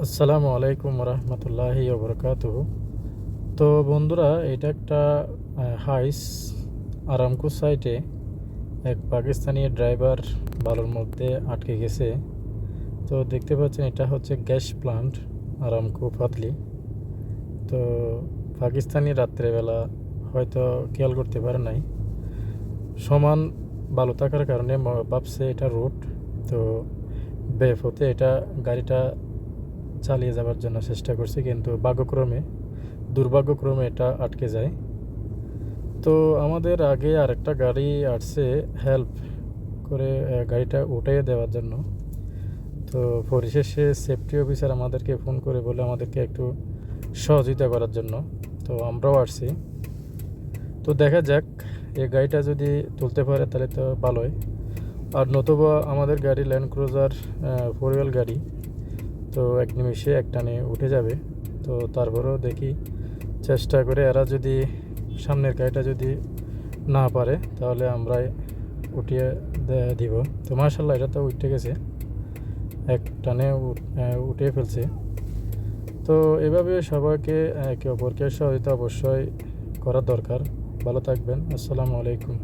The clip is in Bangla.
আসসালামু আলাইকুম রহমতুল্লাহি ওবরকাতুহু। তো বন্ধুরা, এটা একটা হাইস আরামকো সাইটে এক পাকিস্তানি ড্রাইভার বালুর মধ্যে আটকে গেছে। তো দেখতে পাচ্ছেন এটা হচ্ছে গ্যাস প্লান্ট আরামকো ফাতলি। তো পাকিস্তানি রাত্রেবেলা হয়তো খেয়াল করতে পারে নাই, সমান বালু থাকার কারণে ভাবছে এটা রুট। তো বেপথে এটা গাড়িটা চালিয়ে যাবার জন্য চেষ্টা করছে, কিন্তু দুর্ভাগ্যক্রমে এটা আটকে যায়। তো আমাদের আগে আরেকটা গাড়ি আসছে হেল্প করে গাড়িটা উঠে দেওয়ার জন্য। তো পরিশেষে সেফটি অফিসার আমাদেরকে ফোন করে বলে আমাদেরকে একটু সহযোগিতা করার জন্য। তো আমরাও আসছি। তো দেখা যাক, এই গাড়িটা যদি তুলতে পারে তাহলে তো ভালোই, আর নতুবা আমাদের গাড়ি ল্যান্ড ক্রুজার 4 হুইল গাড়ি, তো এক নিমিষে এক টানে উঠে যাবে। তো তারপরেও দেখি, চেষ্টা করে এরা যদি সামনের গাড়িটা যদি না পারে তাহলে আমরাই উঠিয়ে দিব। তো মাশাল্লাহ, এটা তো উঠে গেছে, এক টানে উঠিয়ে ফেলছে। তো এভাবে সবাইকে একে অপরকে সহযোগিতা অবশ্যই করা দরকার। ভালো থাকবেন। আসসালামু আলাইকুম।